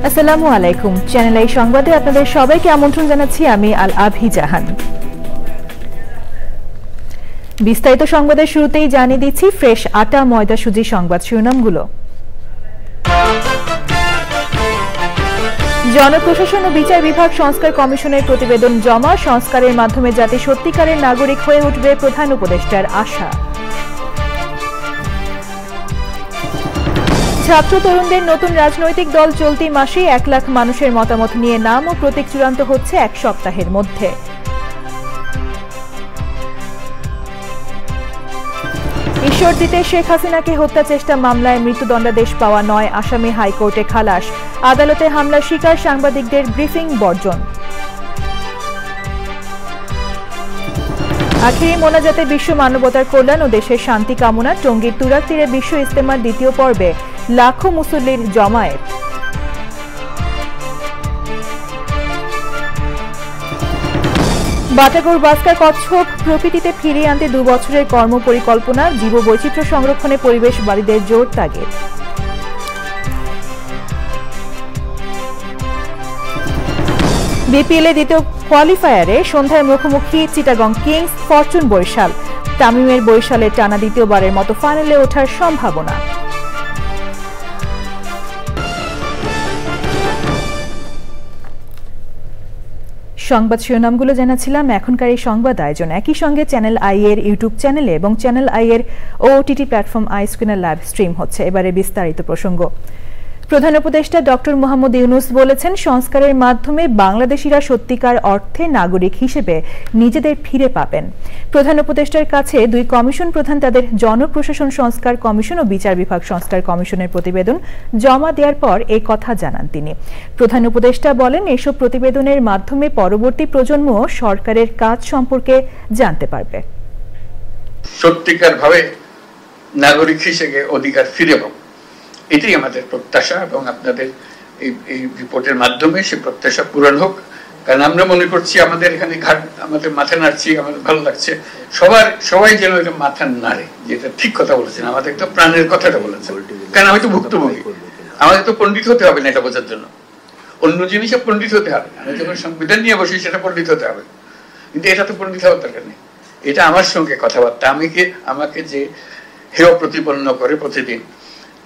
আসসালামু আলাইকুম। Channel I সংবাদে আপনাদের সবাইকে আমন্ত্রণ জানাচ্ছি আমি আল আভি জাহান। বিস্তারিত সংবাদের শুরুতেই জানিয়ে দিচ্ছি ফ্রেশ আটা ময়দা সুজি সংবাদ শিরোনামগুলো। জনপ্রশাসন ও বিচার বিভাগ সংস্কার কমিশনের প্রতিবেদন জমা, সংস্কারের মাধ্যমে জাতি সত্যিকারের নাগরিক হয়ে উঠবে প্রধান উপদেষ্টার আশা। ছাত্র তরুণদের নতুন রাজনৈতিক দল চলতি মাসেই 1 লাখ মানুষের মতামত নিয়ে নাম ও প্রতীক চূড়ান্ত হচ্ছে 1 সপ্তাহের মধ্যে। ঈশ্বরদীতে শেখ হাসিনাকে হত্যা চেষ্টা মামলায় মৃত্যুদণ্ডাদেশ পাওয়া 9 আসামি হাইকোর্টে খালাস, আদালতে হামলার শিকার সাংবাদিকদের ব্রিফিং বর্জন। আখিরি মোনাজাতে বিশ্ব মানবতার কল্যাণ ও দেশের শান্তি কামনা, টঙ্গীর তুরাগ তীরে বিশ্ব ইজতেমার দ্বিতীয় পর্বে লাখো মুসল্লির জমায়েত। বাটাগোর বাস্কার কচ্ছপ প্রকৃতিতে ফিরিয়ে আনতে 2 বছরের কর্মপরিকল্পনা, জীববৈচিত্র্য সংরক্ষণে পরিবেশবাদীদের জোর তাগিদ। বিপিএল এর দ্বিতীয় কোয়ালিফায়ারে সন্ধ্যায় মুখোমুখি চিটাগং কিংস ফরচুন বরিশাল, তামিমের বরিশালে টানা দ্বিতীয়বারের মতো ফাইনালে ওঠার সম্ভাবনা। সংবাদ শিরোনামগুলো জানাচ্ছিলাম। এখনকার এই সংবাদ আয়োজন একই সঙ্গে চ্যানেল আই এর ইউটিউব চ্যানেলে এবং চ্যানেল আই এর ওটিটি প্ল্যাটফর্ম আই স্ক্রিনে লাইভ স্ট্রিম হচ্ছে। এবারে বিস্তারিত প্রসঙ্গ। প্রধান উপদেষ্টা ডক্টর মোহাম্মদ ইউনূস বলেছেন, সংস্কারের মাধ্যমে বাংলাদেশিরা সত্যিকার অর্থে নাগরিক হিসেবে নিজেদের ফিরে পাবেন। প্রধান উপদেষ্টার কাছে 2 কমিশন প্রধান তাদের জনপ্রশাসন সংস্কার কমিশন ও বিচার বিভাগ সংস্কার কমিশনের প্রতিবেদন জমা দেওয়ার পর এই কথা জানান তিনি। প্রধান উপদেষ্টা বলেন, এসব প্রতিবেদনের মাধ্যমে পরবর্তী প্রজন্ম সরকারের কাজ সম্পর্কে জানতে পারবে। সত্যিকার ভাবে নাগরিক হিসেবে অধিকার ফিরে পাবো, এটাই আমাদের প্রত্যাশা এবং আপনাদের এই রিপোর্টের মাধ্যমে সে প্রত্যাশা পূরণ হোক। কারণ আমরা মনে করছি আমাদের এখানে আমাদের মাথা নাড়ছি, আমাদের ভালো লাগছে, সবাই যেন এটা মাথা নাড়ে, যেটা ঠিক কথা বলেছেন, আমাদের তো প্রাণের কথাটা বলেছেন। কারণ আমি তো ভুক্তভোগী, আমাদের তো পণ্ডিত হতে হবে না এটা বোঝার জন্য, অন্য জিনিসে পণ্ডিত হতে হবে। আমি যখন সংবিধান নিয়ে বসি সেটা পণ্ডিত হতে হবে, কিন্তু এটা তো পণ্ডিত হওয়ার দরকার নেই। এটা আমার সঙ্গে কথাবার্তা, আমাকে যে হেয় প্রতিপন্ন করে প্রতিদিন,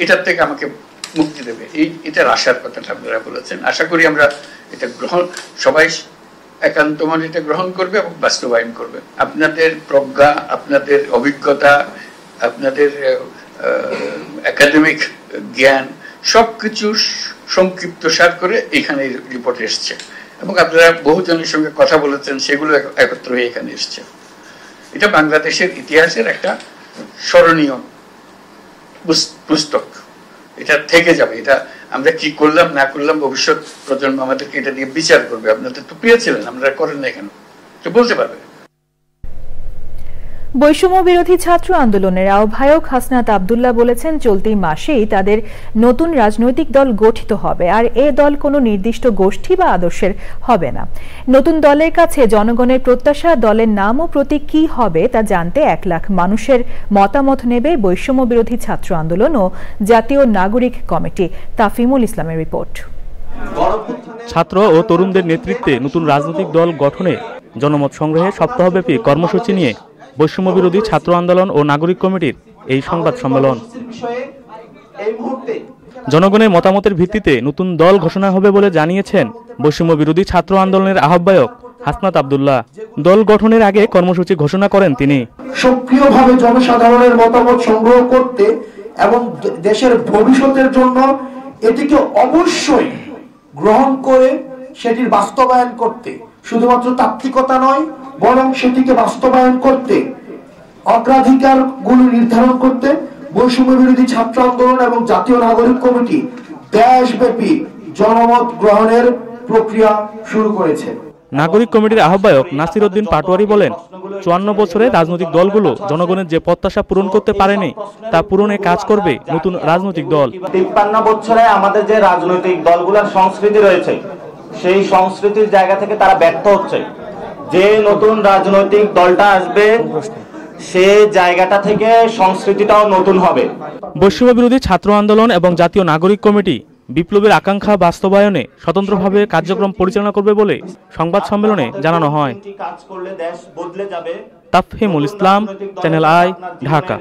এটার থেকে আমাকে মুক্তি দেবে, এটার আশার কথাটা আপনারা বলেছেন। আশা করি আমরা এটা সবাই একান্ত মনে এটা গ্রহণ করবে এবং বাস্তবায়ন করবে। আপনাদের প্রজ্ঞা, আপনাদের অভিজ্ঞতা, আপনাদের একাডেমিক জ্ঞান সবকিছু সংক্ষিপ্ত সার করে এখানে রিপোর্ট এসছে এবং আপনারা বহুজনের সঙ্গে কথা বলেছেন, সেগুলো একত্র হয়ে এখানে এসছে। এটা বাংলাদেশের ইতিহাসের একটা স্মরণীয় পুস্তক, এটা থেকে যাবে। এটা আমরা কি করলাম না করলাম ভবিষ্যৎ প্রজন্ম আমাদেরকে এটা নিয়ে বিচার করবে। আপনাদের তো পেয়েছিলেন, আমরা করেন না কেন, তো বলতে পারবে। বৈষম্য বিরোধী ছাত্র আন্দোলনের আহ্বায়ক হাসনাত আব্দুল্লাহ বলেছেন, চলতি মাসেই তাদের নতুন রাজনৈতিক দল গঠিত হবে, আর এ দল কোনো নির্দিষ্ট গোষ্ঠী বা আদর্শের হবে না। নতুন দলের কাছে জনগণের প্রত্যাশা, দলের নাম ও প্রতীক কি হবে তা জানতে 1 লাখ মানুষের মতামত নেবে বৈষম্য বিরোধী ছাত্র আন্দোলন ও জাতীয় নাগরিক কমিটি। তাফিমুল ইসলামের রিপোর্ট। ছাত্র ও তরুণদের নেতৃত্বে নতুন রাজনৈতিক দল গঠনে জনমত সংগ্রহে সপ্তাহব্যাপী কর্মসূচি নিয়ে বৈষম্য বিরোধী ছাত্র আন্দোলন ও নাগরিক কমিটির এই সংবাদ সম্মেলন। জনগণের মতামতের ভিত্তিতে নতুন দল ঘোষণা হবে বলে জানিয়েছেন বৈষম্য বিরোধী ছাত্র আন্দোলনের আহ্বায়ক হাসনাত আব্দুল্লাহ। দল গঠনের আগে কর্মসূচি ঘোষণা করেন তিনি। সক্রিয়ভাবে জনসাধারণের মতামত সংগ্রহ করতে এবং দেশের ভবিষ্যতের জন্য এটিকে অবশ্যই গ্রহণ করে সেটির বাস্তবায়ন করতে, শুধুমাত্র তাত্ত্বিকতা নয় বরং সেটিকে বাস্তবায়ন করতে, অগ্রাধিকারগুলো নির্ধারণ করতে বৈষম্য বিরোধী ছাত্র আন্দোলন এবং জাতীয় নাগরিক কমিটি দেশব্যাপী জনমত গ্রহণের প্রক্রিয়া শুরু করেছে। নাগরিক কমিটির আহ্বায়ক নাসির উদ্দিন পাটোয়ারি বলেন, 54 বছরে রাজনৈতিক দলগুলো জনগণের যে প্রত্যাশা পূরণ করতে পারেনি তা পূরণে কাজ করবে নতুন রাজনৈতিক দল। 53 বছরে আমাদের যে রাজনৈতিক দলগুলোর সংস্কৃতি রয়েছে, সেই সংস্কৃতির জায়গা থেকে তারা ব্যর্থ হচ্ছে। যে নতুন রাজনৈতিক দলটা আসবে সে জায়গাটা থেকে সংস্কৃতিটাও নতুন হবে। বৈষম্য বিরোধী ছাত্র আন্দোলন এবং জাতীয় নাগরিক কমিটি বিপ্লবের আকাঙ্ক্ষা বাস্তবায়নে স্বতন্ত্রভাবে কার্যক্রম পরিচালনা করবে বলে সংবাদ সম্মেলনে জানানো হয়। Tafhimul Islam, channel I, Dhaka.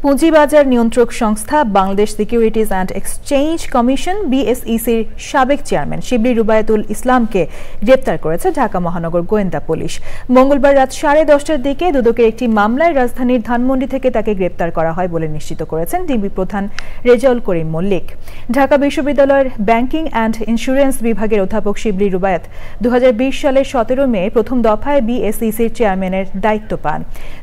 পুঁজিবাজার নিয়ন্ত্রক সংস্থা Bangladesh securities and exchange commission বিএসইসির সাবেক চেয়ারম্যান শিবলি রুবায়াতুল ইসলামকে গ্রেপ্তার করেছে ঢাকা মহানগর গোয়েন্দা পুলিশ। মঙ্গলবার রাত 10:30টার দিকে দুদকের একটি মামলায় রাজধানীর ধানমন্ডি থেকে তাকে গ্রেপ্তার করা হয় বলে নিশ্চিত করেছেন ডিবি প্রধান রেজাউল করিম মল্লিক। ঢাকা বিশ্ববিদ্যালয়ের ব্যাংকিং অ্যান্ড ইন্স্যুরেন্স বিভাগের অধ্যাপক শিবলি রুবায়াত 2020 সালের 17 মে প্রথম দফায় বিএসইসির চেয়ারম্যানের দায়িত্ব পান।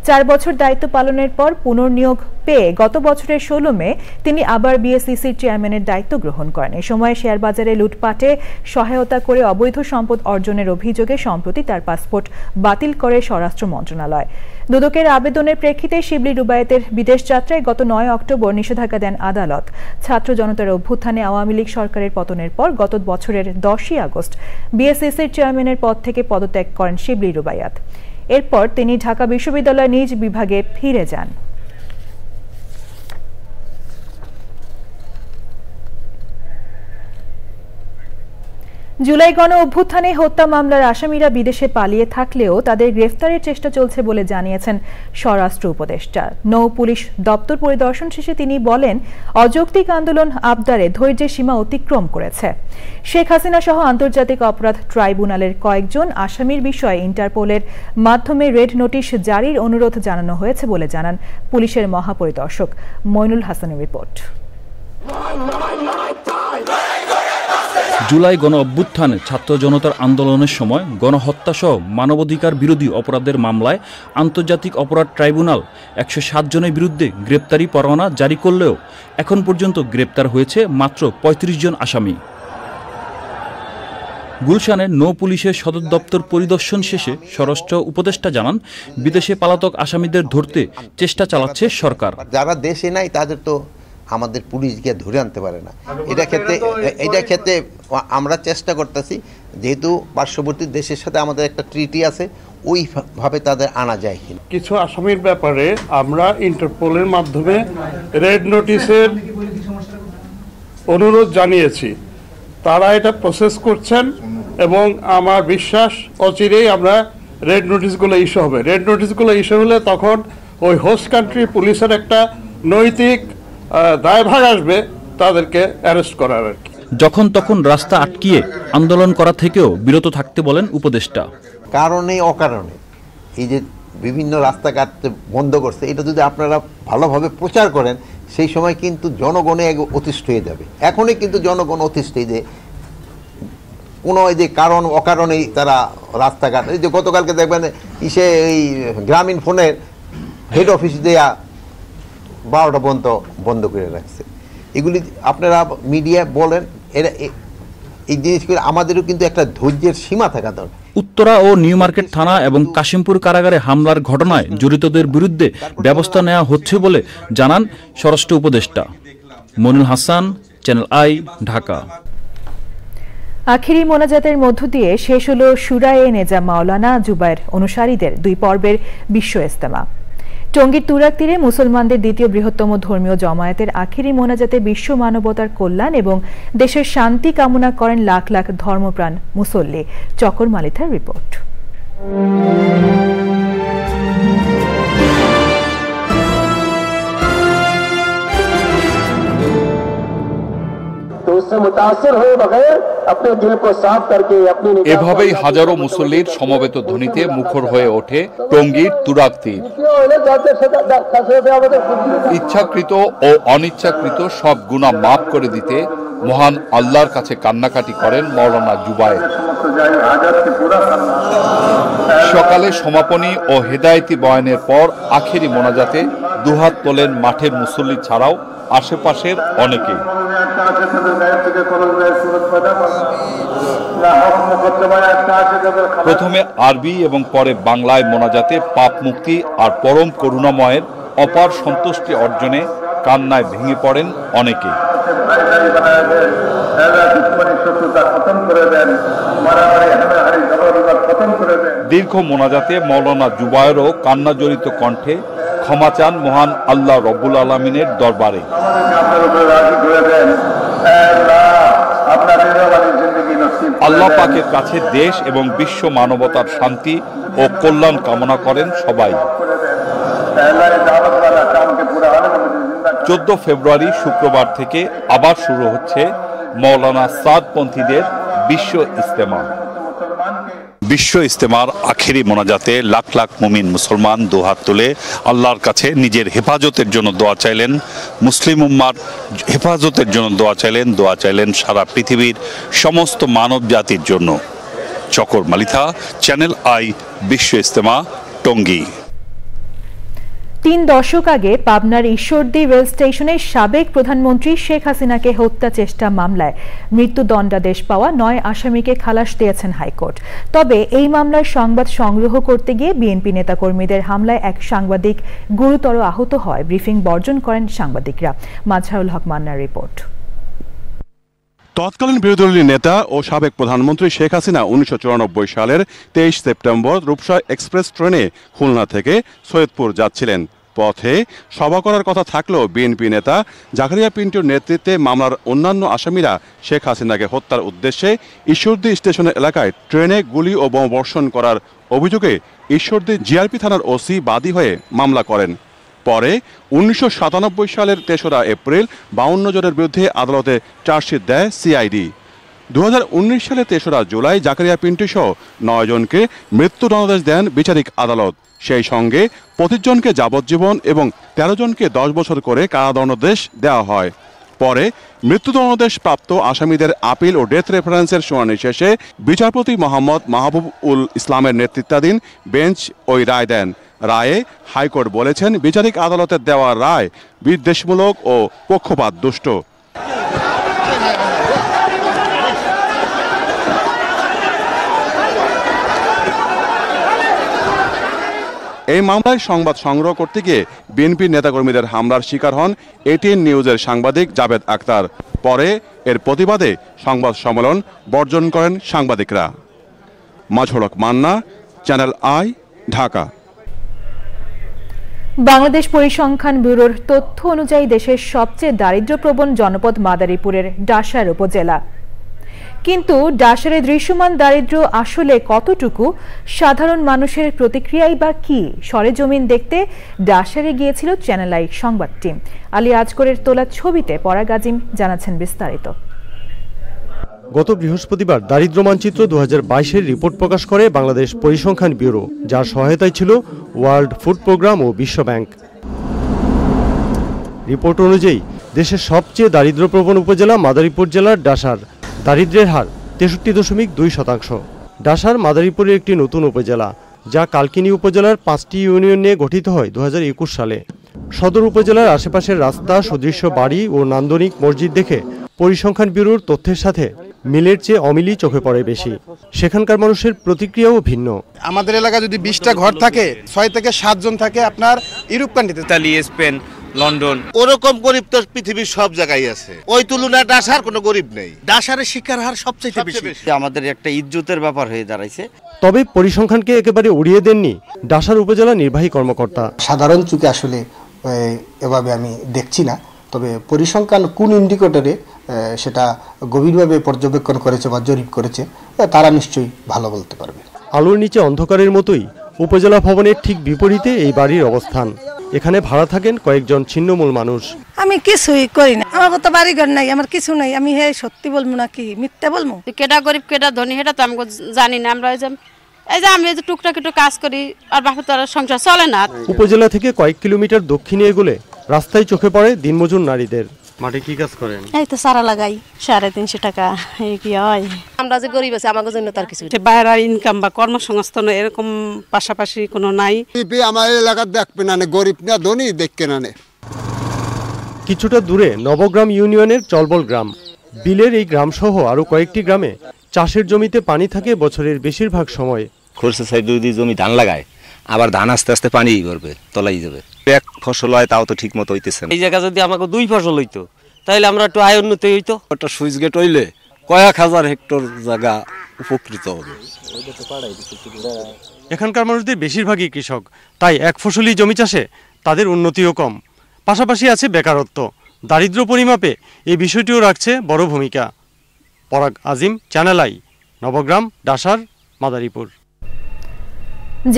4 বছর দায়িত্ব পালনের পর পুনর্নিয়োগ পেয়ে গত বছরের 16 মে তিনি আবার বিএসইসির চেয়ারম্যানের দায়িত্ব গ্রহণ করেন। এই সময় শেয়ার বাজারে লুটপাটে সহায়তা করে অবৈধ সম্পদ অর্জনের অভিযোগে সম্প্রতি তার পাসপোর্ট বাতিল করে স্বরাষ্ট্র মন্ত্রণালয়। দুদকের আবেদনের প্রেক্ষিতে শিবলি রুবায়াতের বিদেশ যাত্রায় গত 9 অক্টোবর নিষেধাজ্ঞা দেন আদালত। ছাত্র জনতার অভ্যুত্থানে আওয়ামী লীগ সরকারের পতনের পর গত বছরের 10ই আগস্ট বিএসইসির চেয়ারম্যানের পদ থেকে পদত্যাগ করেন শিবলি রুবায়াত। এরপর তিনি ঢাকা বিশ্ববিদ্যালয়ের নিজ বিভাগে ফিরে যান। জুলাই গণ অভ্যুত্থানে হত্যা মামলার আসামিরা বিদেশে পালিয়ে থাকলেও তাদের গ্রেফতারের চেষ্টা চলছে বলে জানিয়েছেন স্বরাষ্ট্র উপদেষ্টা। নৌ পুলিশ দপ্তর পরিদর্শন শেষে তিনি বলেন, অযৌক্তিক আন্দোলন আবদারে ধৈর্যের সীমা অতিক্রম করেছে। শেখ হাসিনা সহ আন্তর্জাতিক অপরাধ ট্রাইব্যুনালের কয়েকজন আসামির বিষয়ে ইন্টারপোলের মাধ্যমে রেড নোটিশ জারির অনুরোধ জানানো হয়েছে বলে জানান পুলিশের মহাপরিদর্শক মইনুল হাসানের রিপোর্ট। জুলাই গণ অভ্যুত্থানে ছাত্র জনতার আন্দোলনের সময় গণহত্যা সহ মানবাধিকার বিরোধী অপরাধের মামলায় আন্তর্জাতিক অপরাধ ট্রাইব্যুনাল 107 জনের বিরুদ্ধে গ্রেপ্তারি পরোয়ানা জারি করলেও এখন পর্যন্ত গ্রেপ্তার হয়েছে মাত্র 35 জন আসামি। গুলশানের নৌ পুলিশের সদর দপ্তর পরিদর্শন শেষে স্বরাষ্ট্র উপদেষ্টা জানান, বিদেশে পলাতক আসামিদের ধরতে চেষ্টা চালাচ্ছে সরকার। যারা দেশে নাই তাদের তো আমাদের পুলিশ গিয়ে ধরে আনতে পারে না। এটা ক্ষেত্রে আমরা চেষ্টা করতেছি, যেহেতু পার্শ্ববর্তী দেশের সাথে আমাদের একটা ট্রিটি আছে, ওইভাবে তাদের আনা যায় কিনা। কিছু আসামির ব্যাপারে আমরা ইন্টারপোলের মাধ্যমে রেড নোটিশের অনুরোধ জানিয়েছি, তারা এটা প্রসেস করছেন এবং আমার বিশ্বাস অচিরেই আমরা রেড নোটিশগুলো ইস্যু হবে। রেড নোটিশগুলো ইস্যু হলে তখন ওই হোস্ট কান্ট্রি পুলিশের একটা নৈতিক দায়ভার আসবে তাদেরকে অ্যারেস্ট করার। যখন তখন রাস্তা আটকিয়ে আন্দোলন করা থেকেও বিরত থাকতে বলেন উপদেষ্টা। কারণে অকারণে এই যে বিভিন্ন রাস্তাঘাট বন্ধ করছে, এটা যদি আপনারা ভালোভাবে প্রচার করেন, সেই সময় কিন্তু জনগণে অতিষ্ঠ হয়ে যাবে। এখনই কিন্তু জনগণ অতিষ্ঠ, যে কোনো এই যে কারণ অকারণেই তারা রাস্তাঘাট, এই যে গতকালকে দেখবেন এই গ্রামীণ ফোনের হেড অফিস দেয়া 12টা পর্যন্ত বন্ধ করে রাখছে। এগুলি আপনারা মিডিয়া বলেন, এই জিনিসগুলো আমাদেরও কিন্তু একটা ধৈর্যের সীমা থাকা দরকার। উত্তরা ও নিউ মার্কেট থানা এবং কাশিমপুর কারাগারে হামলার ঘটনায় জড়িতদের বিরুদ্ধে ব্যবস্থা নেওয়া হচ্ছে বলে জানান স্বরাষ্ট্র উপদেষ্টা। Moinul Hasan, channel I, Dhaka. আখিরি মোনাজাতের মধ্য দিয়ে শেষ হল শুরায়ে নেজা মাওলানা জুবায়ের অনুসারীদের 2 পর্বের বিশ্ব ইজতেমা। টঙ্গীর তুরাগ তীরে মুসলমানদের দ্বিতীয় বৃহত্তম ধর্মীয় জমায়েতের আখিরি মোনাজাতে বিশ্ব মানবতার কল্যাণ এবং দেশের শান্তি কামনা করেন লাখ লাখ ধর্মপ্রাণ মুসল্লি। চকর মালিথার রিপোর্ট। এভাবেই হাজারো মুসল্লির সমবেত ধ্বনিতে মুখর হয়ে ওঠে টঙ্গীর তুরাগ তীর। ইচ্ছাকৃত ও অনিচ্ছাকৃত সব গুনাহ মাফ করে দিতে মহান আল্লাহর কাছে কান্নাকাটি করেন মাওলানা জুবায়ের। সকালে সমাপনী ও হেদায়েতি বয়ানের পর আখেরি মোনাজাতে দুহাত তোলেন মাঠের মুসল্লি ছাড়াও আশেপাশের অনেকেই। প্রথমে আরবি এবং পরে বাংলায় মোনাজাতে পাপ মুক্তি আর পরম করুণাময়ের অপার সন্তুষ্টি অর্জনে কান্নায় ভেঙে পড়েন অনেকেই। দীর্ঘ মোনাজাতে মাওলানা জুবায়েরও কান্নাজড়িত কণ্ঠে ক্ষমা চান মহান আল্লাহ রব্বুল আলামিনের দরবারে। আল্লাহ পাকের কাছে দেশ এবং বিশ্ব মানবতার শান্তি ও কল্যাণ কামনা করেন সবাই। 14 ফেব্রুয়ারি শুক্রবার থেকে আবার শুরু হচ্ছে মৌলানা সাদপন্থীদের বিশ্ব ইজতেমা। বিশ্ব ইজতেমার আখেরি মোনাজাতে লাখ লাখ মুমিন মুসলমান দুহাত তুলে আল্লাহর কাছে নিজের হেফাজতের জন্য দোয়া চাইলেন, মুসলিম উম্মার হেফাজতের জন্য দোয়া চাইলেন সারা পৃথিবীর সমস্ত মানব জাতির জন্য। চকর মালিথা, চ্যানেল আই, বিশ্ব ইজতেমা, টঙ্গী। 3 দশক আগে পাবনার ঈশ্বরদী রেল স্টেশনের সাবেক প্রধানমন্ত্রী শেখ হাসিনাকে হত্যা চেষ্টা মামলায় মৃত্যুদণ্ডাদেশ পাওয়া 9 আসামিকে খালাস দিয়েছেন হাইকোর্ট। তবে এই মামলার সংবাদ সংগ্রহ করতে গিয়ে বিএনপি নেতাকর্মীদের হামলায় এক সাংবাদিক গুরুতর আহত হয়। ব্রিফিং বর্জন করেন সাংবাদিকরা। মাজহারুল হক মান্নার রিপোর্ট। তৎকালীন বিরোধী দলীয় নেতা ও সাবেক প্রধানমন্ত্রী শেখ হাসিনা 1994 সালের 23 সেপ্টেম্বর রূপসা এক্সপ্রেস ট্রেনে খুলনা থেকে সৈয়দপুর যাচ্ছিলেন। পথে সভা করার কথা থাকলেও বিএনপি নেতা জাকারিয়া পিন্টুর নেতৃত্বে মামলার অন্যান্য আসামিরা শেখ হাসিনাকে হত্যার উদ্দেশ্যে ঈশ্বরদী স্টেশন এলাকায় ট্রেনে গুলি ও বোমা বর্ষণ করার অভিযোগে ঈশ্বরদী জিআরপি থানার ওসি বাদী হয়ে মামলা করেন। পরে 1997 সালের 3রা এপ্রিল 52 জনের বিরুদ্ধে আদালতে চার্জশিট দেয় সিআইডি। 2019 সালে 3রা জুলাই জাকারিয়া পিন্টু সহ 9 জনকে মৃত্যুদণ্ডাদেশ দেন বিচারিক আদালত। সেই সঙ্গে 25 জনকে যাবজ্জীবন এবং 13 জনকে 10 বছর করে কারাদণ্ডাদেশ দেওয়া হয়। পরে মৃত্যুদণ্ডাদেশ প্রাপ্ত আসামিদের আপিল ও ডেথ রেফারেন্সের শুনানি শেষে বিচারপতি মোহাম্মদ মাহবুব উল ইসলামের নেতৃত্বাধীন বেঞ্চ ওই রায় দেন। রায়ে হাইকোর্ট বলেছেন, বিচারিক আদালতের দেওয়া রায় বিদ্বেষমূলক ও পক্ষপাত দুষ্ট। এই মামলায় সংবাদ সংগ্রহ করতে গিয়ে বিএনপির নেতাকর্মীদের হামলার শিকার হন এটিএন নিউজের সাংবাদিক জাভেদ আক্তার। পরে এর প্রতিবাদে সংবাদ সম্মেলন বর্জন করেন সাংবাদিকরা। মাজহারুল হক মান্না, চ্যানেল আই, ঢাকা। বাংলাদেশ পরিসংখ্যান ব্যুরোর তথ্য অনুযায়ী দেশের সবচেয়ে দারিদ্র্যপ্রবণ জনপদ মাদারীপুরের ডাসার উপজেলা। কিন্তু ডাসারে দৃশ্যমান দারিদ্র্য আসলে কতটুকু, সাধারণ মানুষের প্রতিক্রিয়াই বা কি, সরেজমিন দেখতে ডাসারে গিয়েছিল চ্যানেল আই সংবাদ টিম। আলী আজগরের তোলা ছবিতে পরাগ আজিম জানাচ্ছেন বিস্তারিত। গত বৃহস্পতিবার দারিদ্র্য মানচিত্র 2022-এর রিপোর্ট প্রকাশ করে বাংলাদেশ পরিসংখ্যান ব্যুরো, যার সহায়তায় ছিল ওয়ার্ল্ড ফুড প্রোগ্রাম ও বিশ্ব ব্যাংক। রিপোর্ট অনুযায়ী দেশের সবচেয়ে দারিদ্র্যপ্রবণ উপজেলা মাদারীপুর জেলার ডাসার। দারিদ্র্যের হার 63.2%। ডাসার মাদারীপুরের একটি নতুন উপজেলা, যা কালকিনি উপজেলার 5টি ইউনিয়ন নিয়ে গঠিত হয় 2021 সালে। সদর উপজেলার আশেপাশের রাস্তা, সুদৃশ্য বাড়ি ও নান্দনিক মসজিদ দেখে পরিসংখ্যান ব্যুরোর তথ্যের সাথে মিলের চেয়ে অমিলই চোখে পড়ে বেশি। সেখানকার মানুষের প্রতিক্রিয়াও ভিন্ন। আমাদের এলাকায় যদি 20টা ঘর থাকে, 6 থেকে 7 জন থাকে আপনার ইউরোপ কান্ট্রিতে, ইতালি, স্পেন, লন্ডন। ওরকম গরিব তো পৃথিবীর সব জায়গায় আছে, ওই তুলনায় ডাসার কোনো গরিব নেই। ডাসারের শিক্ষার হার সবচেয়ে বেশি। আমাদের একটা ইজ্জতের ব্যাপার হয়ে দাঁড়াইছে। তবে পরিসংখ্যানকে একেবারে উড়িয়ে দেননি ডাসার উপজেলা নির্বাহী কর্মকর্তা। সাধারণ চোখে আসলে এভাবে আমি দেখছি না, তবে পরিসংখ্যান কোন ইন্ডিকেটরে সেটা গভীরভাবে পর্যবেক্ষণ করেছে বা জরিপ করেছে তারা নিশ্চয়ই ভালো বলতে পারবে। আলোর নিচে অন্ধকারের মতোই উপজেলা ভবনের ঠিক বিপরীতে এই বাড়ির অবস্থান। এখানে ভাড়া থাকেন কয়েকজন ছিন্নমূল মানুষ। আমি কিছুই করি না, আমার তো বাড়িঘর নাই, আমার কিছু নাই। আমি সত্যি বলবো নাকি মিথ্যা বলবো? কেটা গরিব কেটা ধনী সেটা তো আমি জানি না। আমরা এই যে আমি টুকটাক একটু কাজ করি, আর বাপের তো সংসার চলে না। উপজেলা থেকে কয়েক কিলোমিটার দক্ষিণে এগুলে রাস্তায় চোখে পড়ে দিনমজুর নারীদের। মাঠে কি কাজ করেন? এই তো সারা লাগাই, 350 টাকা। এই কি হয়? আমরা যে গরিব আছি, আমাদের জন্য তার কিছু বাইরে ইনকাম বা কর্মসংস্থান এরকম পাশাপাশি কোনো নাই। আমার এলাকার দেখবে না, গরিব না ধনী দেখবে না। কিছুটা দূরে নবগ্রাম ইউনিয়নের চলবল গ্রাম। বিলের এই গ্রাম সহ আরো কয়েকটি গ্রামে চাষের জমিতে পানি থাকে বছরের বেশিরভাগ সময়। খরচা সাইড যদি জমি ধান লাগায়, আবার ধান আস্তে আস্তে পানি করবে, তলাই যাবে। এক ফসল হয় তাও তো ঠিক মতো হইতেছে না। এই জায়গা যদি আমাকে 2 ফসল হইতো তাহলে আমরা একটু আয় উন্নতি হইতো। একটা সুইচ গেট হইলে কয়েক হাজার হেক্টর জায়গা উপকৃত হবে। এখানকার মানুষদের বেশিরভাগই কৃষক, তাই এক ফসলি জমি চাষে তাদের উন্নতিও কম। পাশাপাশি আছে বেকারত্ব। দারিদ্র্য পরিমাপে এই বিষয়টিও রাখছে বড় ভূমিকা। পরাগ আজিম, চ্যানেল আই, নবগ্রাম, ডাসার, মাদারীপুর।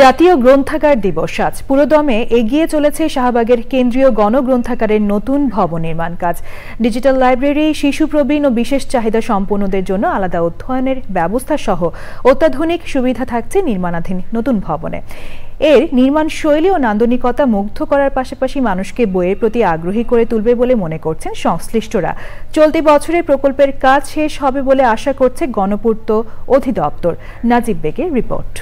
জাতীয় গ্রন্থাগার দিবস আজ। পুরোদমে এগিয়ে চলেছে শাহবাগের কেন্দ্রীয় গণগ্রন্থাগারের নতুন ভবন নির্মাণ কাজ। ডিজিটাল লাইব্রেরি, শিশু প্রবীণ ও বিশেষ চাহিদা সম্পন্নদের জন্য আলাদা অধ্যয়নের ব্যবস্থা সহ অত্যাধুনিক সুবিধা থাকছে নির্মাণাধীন নতুন ভবনে। এর নির্মাণ শৈলী ও নান্দনিকতা মুগ্ধ করার পাশাপাশি মানুষকে বইয়ের প্রতি আগ্রহী করে তুলবে বলে মনে করছেন সংশ্লিষ্টরা। চলতি বছরে প্রকল্পের কাজ শেষ হবে বলে আশা করছে গণপূর্ত অধিদপ্তর। নাজিব বেগের রিপোর্ট।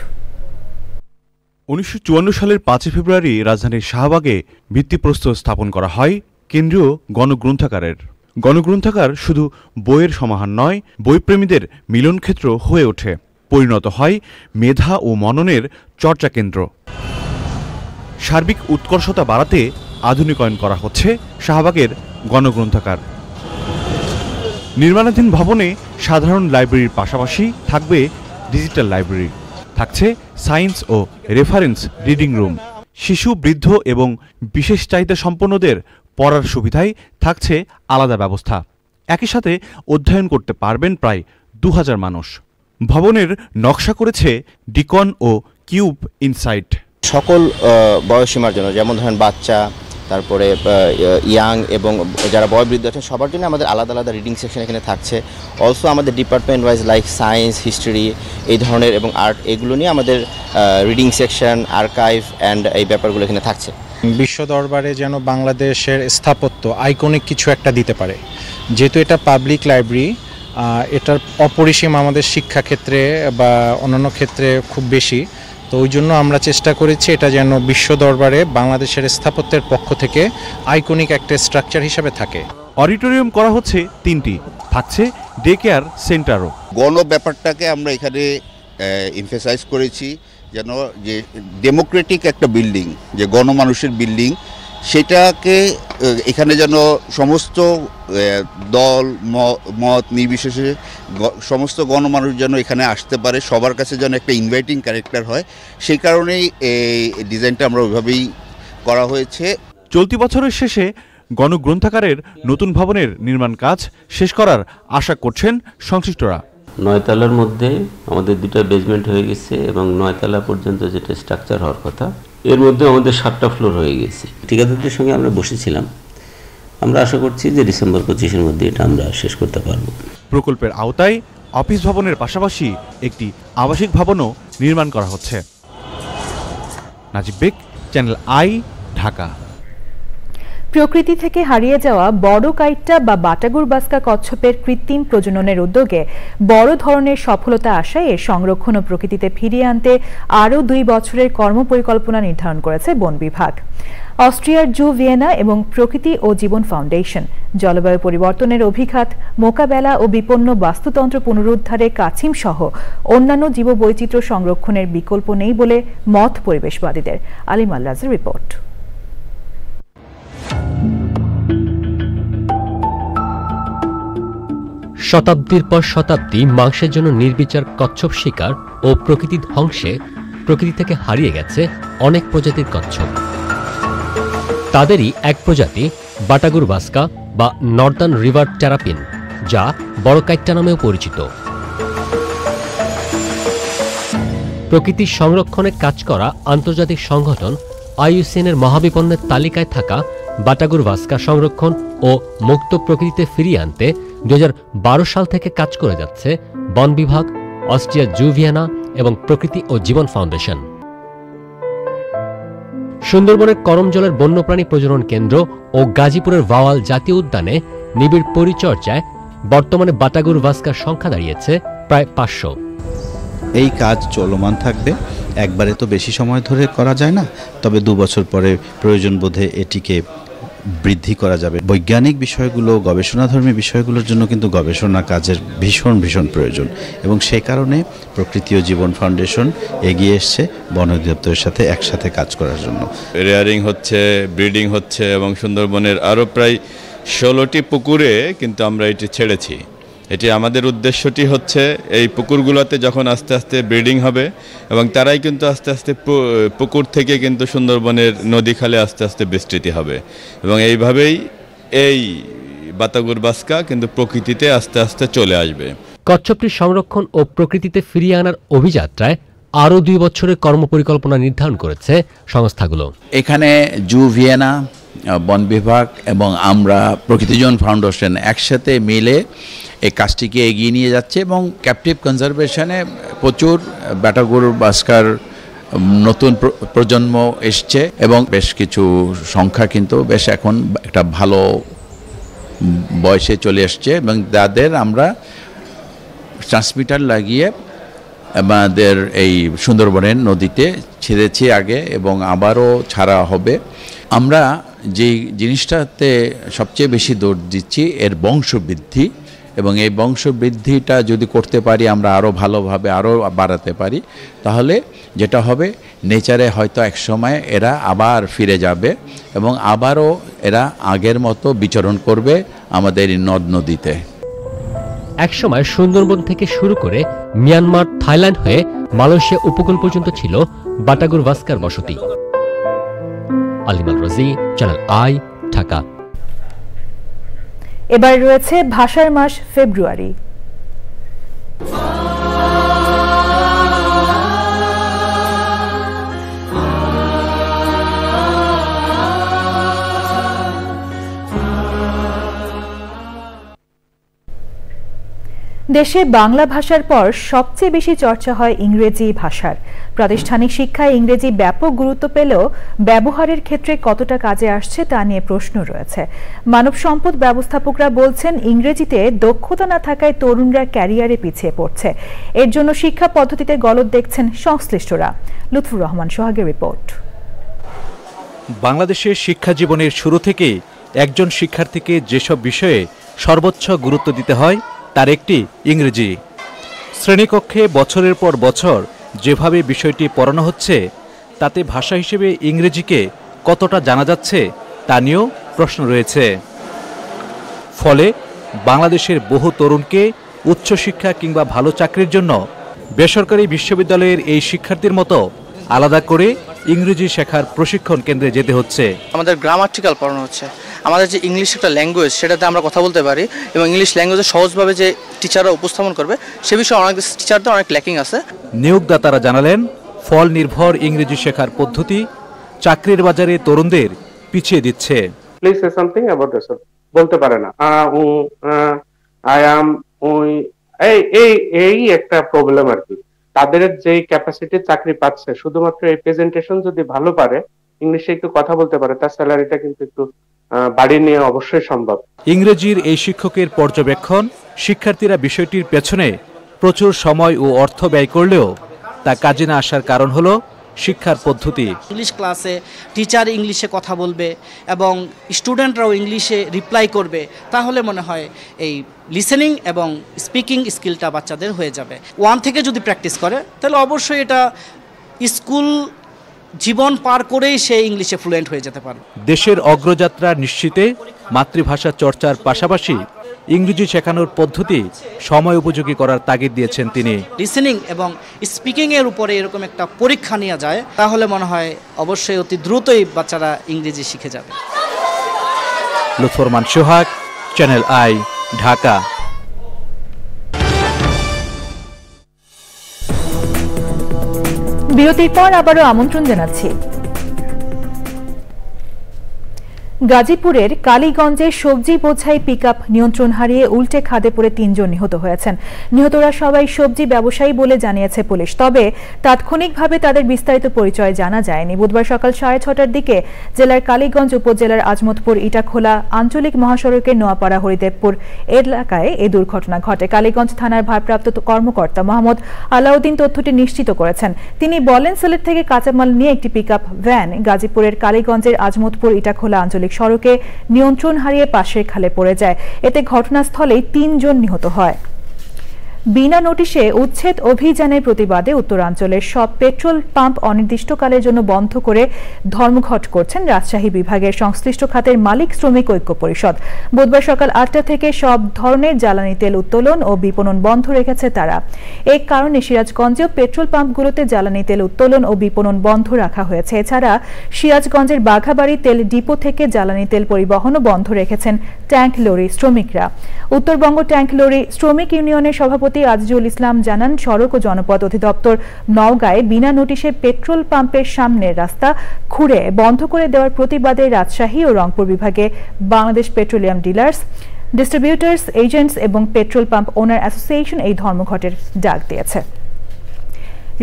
1954 সালের 5 ফেব্রুয়ারি রাজধানীর শাহবাগে ভিত্তিপ্রস্তর স্থাপন করা হয় কেন্দ্রীয় গণগ্রন্থাগারের। গণগ্রন্থাগার শুধু বইয়ের সমাহার নয়, বইপ্রেমীদের মিলনক্ষেত্র হয়ে ওঠে, পরিণত হয় মেধা ও মননের চর্চা কেন্দ্র। সার্বিক উৎকর্ষতা বাড়াতে আধুনিকায়ন করা হচ্ছে শাহবাগের গণগ্রন্থাগার। নির্মাণাধীন ভবনে সাধারণ লাইব্রেরির পাশাপাশি থাকবে ডিজিটাল লাইব্রেরি, থাকছে সায়েন্স ও রেফারেন্স রিডিং রুম। শিশু, বৃদ্ধ এবং বিশেষ চাহিদা সম্পন্নদের পড়ার সুবিধায় থাকছে আলাদা ব্যবস্থা। একই সাথে অধ্যয়ন করতে পারবেন প্রায় 2000 মানুষ। ভবনের নকশা করেছে ডিকন ও কিউব ইনসাইট। সকল বয়সীমার জন্য, যেমন ধরেন বাচ্চা, তারপরে ইয়াং এবং যারা বয়োবৃদ্ধ আছেন সবার জন্য আমাদের আলাদা আলাদা রিডিং সেকশন এখানে থাকছে। অলসো আমাদের department wise like science, history এই ধরনের এবং আর্ট, এগুলো নিয়ে আমাদের রিডিং সেকশন, আর্কাইভ অ্যান্ড এই ব্যাপারগুলো এখানে থাকছে। বিশ্ব দরবারে যেন বাংলাদেশের স্থাপত্য আইকনিক কিছু একটা দিতে পারে। যেহেতু এটা পাবলিক লাইব্রেরি, এটার অপরিসীম আমাদের শিক্ষাক্ষেত্রে বা অন্যান্য ক্ষেত্রে খুব বেশি, তো ওই জন্য আমরা চেষ্টা করেছি এটা যেন বিশ্ব দরবারে বাংলাদেশের স্থাপত্যের পক্ষ থেকে আইকনিক একটা স্ট্রাকচার হিসেবে থাকে। অডিটোরিয়াম করা হচ্ছে 3টি, থাকছে ডে কেয়ার সেন্টারও। গণ ব্যাপারটাকে আমরা এখানে এমফেসাইজ করেছি, যেন যে ডেমোক্রেটিক একটা বিল্ডিং, যে গণমানুষের বিল্ডিং, সেটাকে এখানে যেন সমস্ত দল মত নির্বিশেষে সমস্ত গণমানুষ যেন এখানে আসতে পারে, সবার কাছে যেন একটা ইনভাইটিং ক্যারেক্টার হয়, সেই কারণেই এই ডিজাইনটা আমরা ওইভাবেই করা হয়েছে। চলতি বছরের শেষে গণগ্রন্থাগারের নতুন ভবনের নির্মাণ কাজ শেষ করার আশা করছেন সংশ্লিষ্টরা। 9 তলার মধ্যে আমাদের 2টা বেসমেন্ট হয়ে গেছে এবং 9 তলা পর্যন্ত যেটা স্ট্রাকচার হওয়ার কথা, এর মধ্যে আমাদের 7টা ফ্লোর হয়ে গেছে। ঠিকাদারদের সঙ্গে আমরা বসেছিলাম, আমরা আশা করছি যে ডিসেম্বর 25-এর মধ্যে এটা আমরা শেষ করতে পারব। প্রকল্পের আওতায় অফিস ভবনের পাশাপাশি একটি আবাসিক ভবনও নির্মাণ করা হচ্ছে। নাজিব বেগ, চ্যানেল আই, ঢাকা। প্রকৃতি থেকে হারিয়ে যাওয়া বড় কাইট্টা বা বাটাগুর বাস্কা কচ্ছপের কৃত্রিম প্রজননের উদ্যোগে বড় ধরনের সফলতা আশায় এর সংরক্ষণ ও প্রকৃতিতে ফিরিয়ে আনতে আরও 2 বছরের কর্মপরিকল্পনা নির্ধারণ করেছে বন বিভাগ। অস্ট্রিয়ার জু ভিয়েনা এবং প্রকৃতি ও জীবন ফাউন্ডেশন জলবায়ু পরিবর্তনের অভিঘাত মোকাবেলা ও বিপন্ন বাস্তুতন্ত্র পুনরুদ্ধারে কাছিম সহ অন্যান্য জীববৈচিত্র্য সংরক্ষণের বিকল্প নেই বলে মত পরিবেশবাদীদের। আলিম আল্লাজের রিপোর্ট। শতাব্দীর পর শতাব্দী মাংসের জন্য নির্বিচার কচ্ছপ শিকার ও প্রকৃতি ধ্বংসে প্রকৃতি থেকে হারিয়ে গেছে অনেক প্রজাতির কচ্ছপ। তাদেরই এক প্রজাতি বাটাগুর বাস্কা বা নর্দার্ন রিভার টেরাপিন, যা বড় কাইট্টা নামেও পরিচিত। প্রকৃতির সংরক্ষণে কাজ করা আন্তর্জাতিক সংগঠন আইইউসিএনের মহাবিপন্নের তালিকায় থাকা বাটাগুর বাস্কা সংরক্ষণ ও মুক্ত প্রকৃতিতে ফিরিয়ে আনতে 2012 সাল থেকে কাজ করে যাচ্ছে বন বিভাগ, অস্ট্রিয়া জু ভিয়েনা এবং প্রকৃতি ও জীবন ফাউন্ডেশন। সুন্দরবনের করমজলের বন্যপ্রাণী প্রজনন কেন্দ্র ও গাজীপুরের ভাওয়াল জাতীয় উদ্যানে নিবিড় পরিচর্যায় বর্তমানে বাটাগুর বাস্কার সংখ্যা দাঁড়িয়েছে প্রায় 500। এই কাজ চলমান থাকবে, একবারে তো বেশি সময় ধরে করা যায় না, তবে 2 বছর পরে প্রয়োজন বোধে এটিকে বৃদ্ধি করা যাবে। বৈজ্ঞানিক বিষয়গুলো, গবেষণাধর্মী বিষয়গুলোর জন্য কিন্তু গবেষণা কাজের ভীষণ প্রয়োজন, এবং সেই কারণে প্রকৃতি ও জীবন ফাউন্ডেশন এগিয়ে এসছে বন অধিদপ্তরের সাথে একসাথে কাজ করার জন্য। রেয়ারিং হচ্ছে, ব্রিডিং হচ্ছে এবং সুন্দরবনের আরও প্রায় 16টি পুকুরে কিন্তু আমরা এটি ছেড়েছি। এটি আমাদের উদ্দেশ্যটি হচ্ছে এই পুকুরগুলোতে যখন আস্তে আস্তে ব্রিডিং হবে এবং তারাই কিন্তু আস্তে আস্তে পুকুর থেকে কিন্তু সুন্দরবনের নদী খালে আস্তে আস্তে বিস্তৃতি হবে, এবং এইভাবেই এই বাতাগুর বাস্কা কিন্তু প্রকৃতিতে আস্তে আস্তে চলে আসবে। কচ্ছপটি সংরক্ষণ ও প্রকৃতিতে ফিরিয়ে আনার অভিযাত্রায় আরও 2 বছরের কর্মপরিকল্পনা নির্ধারণ করেছে সংস্থাগুলো। এখানে জু ভিয়েনা, বন বিভাগ এবং আমরা প্রকৃতিজন ফাউন্ডেশন একসাথে মিলে এই কাজটিকে এগিয়ে নিয়ে যাচ্ছে এবং ক্যাপটিভ কনজারভেশনে প্রচুর বাটাগুর বাস্কার নতুন প্রজন্ম এসছে এবং বেশ কিছু সংখ্যা কিন্তু বেশ এখন একটা ভালো বয়সে চলে আসছে এবং তাদের আমরা ট্রান্সমিটার লাগিয়ে আমাদের এই সুন্দরবনের নদীতে ছেড়েছি আগে এবং আবারও ছাড়া হবে। আমরা যে জিনিসটাতে সবচেয়ে বেশি জোর দিচ্ছি এর বংশবৃদ্ধি, এবং এই বংশবৃদ্ধিটা যদি করতে পারি আমরা আরও ভালোভাবে আরও বাড়াতে পারি, তাহলে যেটা হবে নেচারে হয়তো এক সময় এরা আবার ফিরে যাবে এবং আবারও এরা আগের মতো বিচরণ করবে আমাদের নদ নদীতে। একসময় সুন্দরবন থেকে শুরু করে মিয়ানমার, থাইল্যান্ড হয়ে মালয়েশিয়া উপকূল পর্যন্ত ছিল বাটাগুর ভাস্কার বসতি। আলিমাল রাজি, চ্যানেল আই, ঢাকা। এবার রয়েছে ভাষার মাস ফেব্রুয়ারি। দেশে বাংলা ভাষার পর সবচেয়ে বেশি চর্চা হয় ইংরেজি ভাষার। প্রাতিষ্ঠানিক শিক্ষায় ইংরেজি ব্যাপক গুরুত্ব পেলেও ব্যবহারের ক্ষেত্রে কতটা কাজে আসছে তা নিয়ে প্রশ্ন রয়েছে। মানব সম্পদ ব্যবস্থাপকরা বলছেন, ইংরেজিতে দক্ষতা না থাকায় তরুণরা ক্যারিয়ারে পিছিয়ে পড়ছে। এর জন্য শিক্ষা পদ্ধতিতে গলদ দেখছেন সংশ্লিষ্টরা। লুৎফুর রহমান সোহাগের রিপোর্ট। বাংলাদেশের শিক্ষা জীবনের শুরু থেকেই একজন শিক্ষার্থীকে যেসব বিষয়ে সর্বোচ্চ গুরুত্ব দিতে হয় তার একটি ইংরেজি। শ্রেণীকক্ষে বছরের পর বছর যেভাবে বিষয়টি পড়ানো হচ্ছে তাতে ভাষা হিসেবে ইংরেজিকে কতটা জানা যাচ্ছে তা নিয়েও প্রশ্ন রয়েছে। ফলে বাংলাদেশের বহু তরুণকে উচ্চশিক্ষা কিংবা ভালো চাকরির জন্য বেসরকারি বিশ্ববিদ্যালয়ের এই শিক্ষার্থীর মতো আলাদা করে ইংরেজি শেখার প্রশিক্ষণ কেন্দ্রে যেতে হচ্ছে। আমাদের গ্রামাটিক্যাল পড়ানো হচ্ছে। আমাদের যে ইংলিশ একটা ল্যাঙ্গুয়েজ, সেটাতে আমরা কথা বলতে পারি এবং ইংলিশ ল্যাঙ্গুয়েজে সহজভাবে যে টিচাররা উপস্থাপন করবে সে বিষয়ে অনেক টিচারদের অনেক ল্যাকিং আছে। নিয়োগদাতারা জানালেন, ফল নির্ভর ইংরেজি শেখার পদ্ধতি চাকরির বাজারে তরুণদের পিছিয়ে দিচ্ছে। Please say something about this. বলতে পারে না, আই অ্যাম, এই একটা প্রবলেম আর কি। তাদের যে ক্যাপাসিটি চাকরি পাচ্ছে, শুধুমাত্র এই প্রেজেন্টেশন যদি ভালো পারে, ইংলিশে একটু কথা বলতে পারে, তার স্যালারিটা কিন্তু একটু বাড়িয়ে নিয়ে অবশ্যই সম্ভব। ইংরেজির এই শিক্ষকের পর্যবেক্ষণ, শিক্ষার্থীরা বিষয়টির পেছনে প্রচুর সময় ও অর্থ ব্যয় করলেও তা কাজে না আসার কারণ হলো শিক্ষার পদ্ধতি। ইংলিশ ক্লাসে টিচার ইংলিশে কথা বলবে এবং স্টুডেন্টরাও ইংলিশে রিপ্লাই করবে, তাহলে মনে হয় এই লিসেনিং এবং স্পিকিং স্কিলটা বাচ্চাদের হয়ে যাবে। 1 থেকে যদি প্র্যাকটিস করে তাহলে অবশ্যই এটা স্কুল জীবন পার করেই সে ইংলিশে ফ্লুয়েন্ট হয়ে যেতে পারে। দেশের অগ্রযাত্রা নিশ্চিতে মাতৃভাষা চর্চার পাশাপাশি ইংরেজি শেখানোর পদ্ধতি সময় উপযোগী করার তাগিদ দিয়েছেন তিনি। লিসেনিং এবং স্পিকিং এর উপরে এরকম একটা পরীক্ষা নেওয়া যায়, তাহলে মনে হয় অবশ্যই অতি দ্রুতই বাচ্চারা ইংরেজি শিখে যাবে। লুৎফুর রহমান সোহাগ, চ্যানেল আই, ঢাকা। বিরতির পর আবারও আমন্ত্রণ জানাচ্ছি। গাজীপুরের কালীগঞ্জে সবজি বোঝাই পিকআপ নিয়ন্ত্রণ হারিয়ে উল্টে খাদে পড়ে 3 জন নিহত হয়েছেন। নিহতরা সবাই সবজি ব্যবসায়ী বলে জানিয়েছে পুলিশ, তবে তাৎক্ষণিকভাবে তাদের বিস্তারিত পরিচয় জানা যায়নি। বুধবার সকাল 6:30টার দিকে জেলার কালীগঞ্জ উপজেলার আজমতপুর ইটাখোলা আঞ্চলিক মহাসড়কের নোয়াপাড়া হরিদেবপুর এলাকায় এই দুর্ঘটনা ঘটে। কালীগঞ্জ থানার ভারপ্রাপ্ত কর্মকর্তা মোহাম্মদ আলাউদ্দিন তথ্যটি নিশ্চিত করেছেন। তিনি বলেন, সিলেট থেকে কাঁচামাল নিয়ে একটি পিকআপ ভ্যান গাজীপুরের কালীগঞ্জের আজমতপুর ইটাখোলা আঞ্চলিক সড়কে নিয়ন্ত্রণ হারিয়ে পাশের খালে পড়ে যায়। এতে ঘটনাস্থলেই 3 জন নিহত হয়। বিনা নোটিশে উচ্ছেদ অভিযানের প্রতিবাদে উত্তরাঞ্চলের সব পেট্রোল পাম্প অনির্দিষ্টকালের জন্য বন্ধ করে ধর্মঘট করছেন রাজশাহী বিভাগের সংশ্লিষ্ট খাতের মালিক শ্রমিক ঐক্য পরিষদ। বুধবার সকাল ৮টা থেকে সব ধরনের জ্বালানি তেল উত্তোলন ও বিপণন বন্ধ রেখেছে তারা। এই কারণে সিরাজগঞ্জেও পেট্রোল পাম্পগুলোতে জ্বালানি তেল উত্তোলন ও বিপণন বন্ধ রাখা হয়েছে। এছাড়া সিরাজগঞ্জের বাঘাবাড়ি তেল ডিপো থেকে জ্বালানি তেল পরিবহনও বন্ধ রেখেছেন ট্যাঙ্ক লরি শ্রমিকরা। উত্তরবঙ্গ ট্যাঙ্ক লরি শ্রমিক ইউনিয়নের সভাপতি আজিজুল ইসলাম জানান, সড়ক ও জনপথ অধিদপ্তর নওগাঁয় বিনা নোটিশে পেট্রোল পাম্পের সামনের রাস্তা খুঁড়ে বন্ধ করে দেওয়ার প্রতিবাদে রাজশাহী ও রংপুর বিভাগে Bangladesh petroleum dealers, distributors, agents এবং পেট্রোল পাম্প ওনার অ্যাসোসিয়েশন এই ধর্মঘটের ডাক দিয়েছে।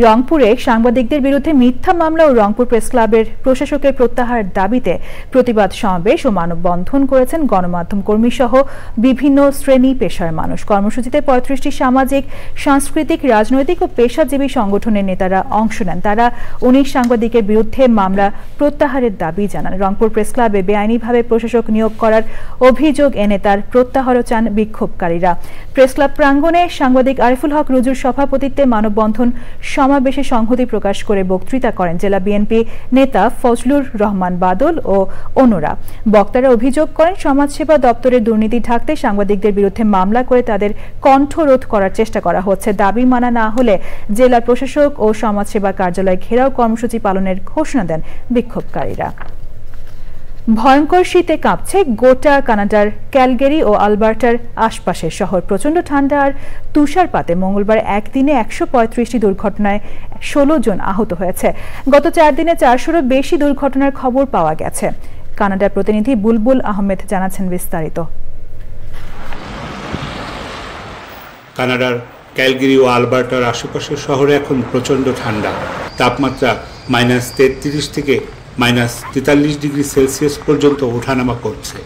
রংপুরে সাংবাদিকদের বিরুদ্ধে মিথ্যা মামলা ও রংপুর প্রেস ক্লাবের প্রশাসকের প্রত্যাহার দাবিতে প্রতিবাদ সমাবেশ ও মানববন্ধন করেছেন গণমাধ্যম কর্মী সহ বিভিন্ন শ্রেণী পেশার মানুষ। কর্মসূচিতে ৩৫টি সামাজিক, সাংস্কৃতিক, রাজনৈতিক ও পেশাজীবী সংগঠনের নেতারা অংশ নেন। তারা ১৯ সাংবাদিকের বিরুদ্ধে মামলা প্রত্যাহারের দাবি জানান। রংপুর প্রেস ক্লাবে বেআইনিভাবে প্রশাসক নিয়োগ করার অভিযোগ এনে তার প্রত্যাহারও চান বিক্ষোভকারীরা। প্রেস ক্লাব প্রাঙ্গণে সাংবাদিক আরিফুল হক রুজুর সভাপতিত্বে মানববন্ধন সমাবেশে সংহতি প্রকাশ করে বক্তৃতা করেন জেলা বিএনপি নেতা ফজলুর রহমান বাদল ও অন্যরা। বক্তারা অভিযোগ করেন, সমাজসেবা দপ্তরের দুর্নীতি ঢাকতে সাংবাদিকদের বিরুদ্ধে মামলা করে তাদের কণ্ঠরোধ করার চেষ্টা করা হচ্ছে। দাবি মানা না হলে জেলা প্রশাসক ও সমাজসেবা কার্যালয় ঘেরাও কর্মসূচি পালনের ঘোষণা দেন বিক্ষোভকারীরা। ভয়ঙ্কর শীতে কাঁপছে গোটা কানাডার ক্যালগেরি ও আলবার্টার আশপাশের শহর। প্রচণ্ড ঠান্ডা আর তুষারপাতে মঙ্গলবার একদিনে ১৩৫টি দুর্ঘটনায় ১৬ জন আহত হয়েছে। গত ৪ দিনে ৪০০রও বেশি দুর্ঘটনার খবর পাওয়া গেছে। কানাডার প্রতিনিধি বুলবুল আহমেদ জানাচ্ছেন বিস্তারিত। কানাডার ক্যালগেরি ও আলবার্টার আশেপাশের শহরে এখন প্রচণ্ড ঠান্ডা। তাপমাত্রা -33 থেকে -43 ডিগ্রি সেলসিয়াস পর্যন্ত ওঠানামা করছে।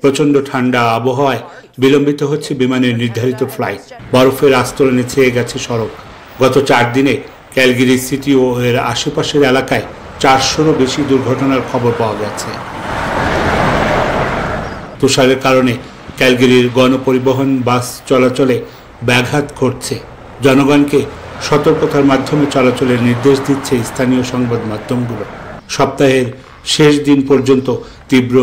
প্রচণ্ড ঠান্ডা আবহাওয়ায় বিলম্বিত হচ্ছে বিমানের নির্ধারিত ফ্লাইট। বরফের আস্তরণে ছেয়ে গেছে সড়ক। গত ৪ দিনে ক্যালগেরি সিটি ও এর আশেপাশের এলাকায় ৪০০রও বেশি দুর্ঘটনার খবর পাওয়া গেছে। তুষারের কারণে ক্যালগেরির গণপরিবহন বাস চলাচলে ব্যাঘাত ঘটছে। জনগণকে সতর্কতার মাধ্যমে চলাচলের নির্দেশ দিচ্ছে স্থানীয় সংবাদ মাধ্যমগুলো। সপ্তাহের শেষ দিন পর্যন্ত তীব্র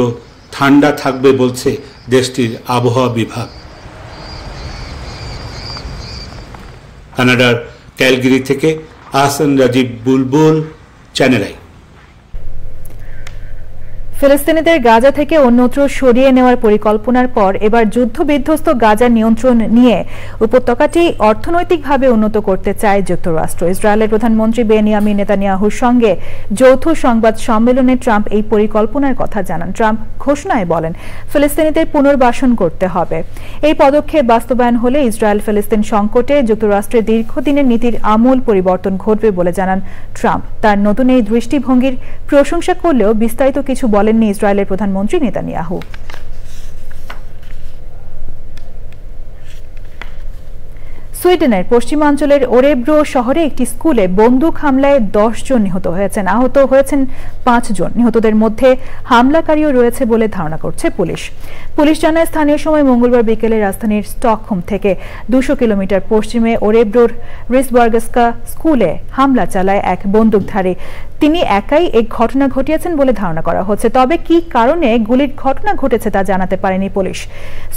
ঠান্ডা থাকবে বলছে দেশটির আবহাওয়া বিভাগ। কানাডার ক্যালগেরি থেকে আহসান রাজীব, বুলবুল, চ্যানেল আই। ফিলিস্তিনিদের গাজা থেকে অন্যত্র সরিয়ে নেওয়ার পরিকল্পনার পর এবার যুদ্ধবিধ্বস্ত গাজার নিয়ন্ত্রণ নিয়ে উপত্যকাটি অর্থনৈতিকভাবে উন্নত করতে চায় যুক্তরাষ্ট্র। ইসরায়েলের প্রধানমন্ত্রী বেনিয়ামিন নেতানিয়াহুর সঙ্গে যৌথ সংবাদ সম্মেলনে ট্রাম্প এই পরিকল্পনার কথা জানান। ট্রাম্প ঘোষণায় বলেন, ফিলিস্তিনিদের পুনর্বাসন করতে হবে। এই পদক্ষেপ বাস্তবায়ন হলে ইসরায়েল ফিলিস্তিন সংকটে যুক্তরাষ্ট্রের দীর্ঘদিনের নীতির আমূল পরিবর্তন ঘটবে বলে জানান ট্রাম্প। তার নতুন এই দৃষ্টিভঙ্গির প্রশংসা করলেও বিস্তারিত কিছু বলেননি ইসরায়েলের প্রধানমন্ত্রী নেতানিয়াহু। সুইডেনের পশ্চিমাঞ্চলের ওরেব্রো শহরে একটি স্কুলে বন্দুক হামলায় ১০ জন নিহত হয়েছেন। আহত হয়েছেন ৫ জন। নিহতদের মধ্যে হামলাকারীও রয়েছে বলে ধারণা করছে পুলিশ। পুলিশ জানায়, স্থানীয় সময় মঙ্গলবার বিকেলে রাজধানীর স্টকহোম থেকে ২০০ কিলোমিটার পশ্চিমে ওরেব্রোর রিসবার্গস্কা স্কুলে হামলা চালায় এক বন্দুকধারী। তিনি একাই এই ঘটনা ঘটিয়েছেন বলে ধারণা করা হচ্ছে। তবে কি কারণে গুলির ঘটনা ঘটেছে তা জানাতে পারেনি পুলিশ।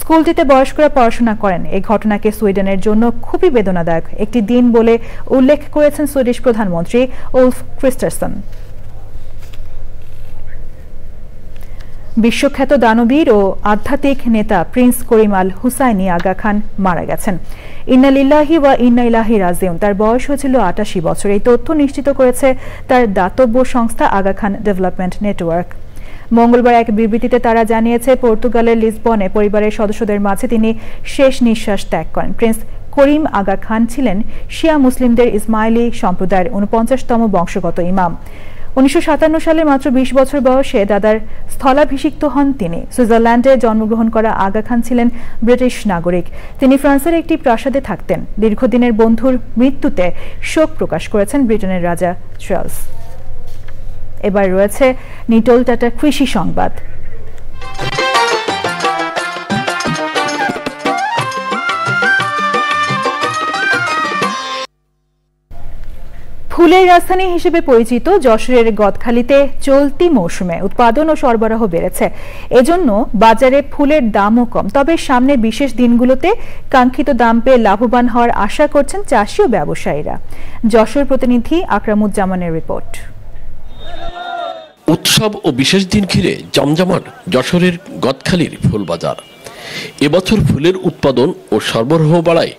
স্কুলটিতে বয়স্করা পড়াশোনা করেন। এই ঘটনাকে সুইডেনের জন্য খুবই বেদনাদায়ক একটি দিন বলে উল্লেখ করেছেন সুইডিশ প্রধানমন্ত্রী উলফ ক্রিস্টারসন। বিশ্বখ্যাত দানবীর ও আধ্যাত্মিক নেতা প্রিন্স করিম আল হুসাইনি আগা খান মারা গেছেন। ইন্না লিল্লাহি ওয়া ইন্না ইলাইহি রাজিউন। তার বয়স হয়েছিল ৮৮ বছর। এই তথ্য নিশ্চিত করেছে তার দাতব্য সংস্থা আগা খান ডেভেলপমেন্ট নেটওয়ার্ক। মঙ্গলবার এক বিবৃতিতে তারা জানিয়েছে, পর্তুগালের লিসবনে পরিবারের সদস্যদের মাঝে তিনি শেষ নিঃশ্বাস ত্যাগ করেন। প্রিন্স করিম আগা খান ছিলেন শিয়া মুসলিমদের ইসমাইলি সম্প্রদায়ের ৪৯তম বংশগত ইমাম। ১৯৫৭ সালে মাত্র ২০ বছর বয়সে দাদার স্থলাভিষিক্ত হন তিনি। সুইজারল্যান্ডে জন্মগ্রহণ করা আগা খান ছিলেন ব্রিটিশ নাগরিক। তিনি ফ্রান্সের একটি প্রাসাদে থাকতেন। দীর্ঘদিনের বন্ধুর মৃত্যুতে শোক প্রকাশ করেছেন ব্রিটেনের রাজা চার্লস। এবার রয়েছে নিটোল টাটা কৃষি সংবাদ। ফুলের রাজধানী হিসেবে পরিচিত যশোরের গদখালিতে চলতি মৌসুমে উৎপাদন ও সরবরাহ বেড়েছে। এজন্য বাজারে ফুলের দামও কম। তবে সামনে বিশেষ দিনগুলোতে কাঙ্ক্ষিত দাম পেয়ে লাভবান হওয়ার আশা করছেন চাষি ও ব্যবসায়ীরা। যশোর প্রতিনিধি আকরামুজ্জামানের রিপোর্ট। উৎসব ও বিশেষ দিন ঘিরে জমজমাট যশোরের গদখালির ফুল বাজার। এবছর ফুলের উৎপাদন ও সরবরাহ বাড়ায়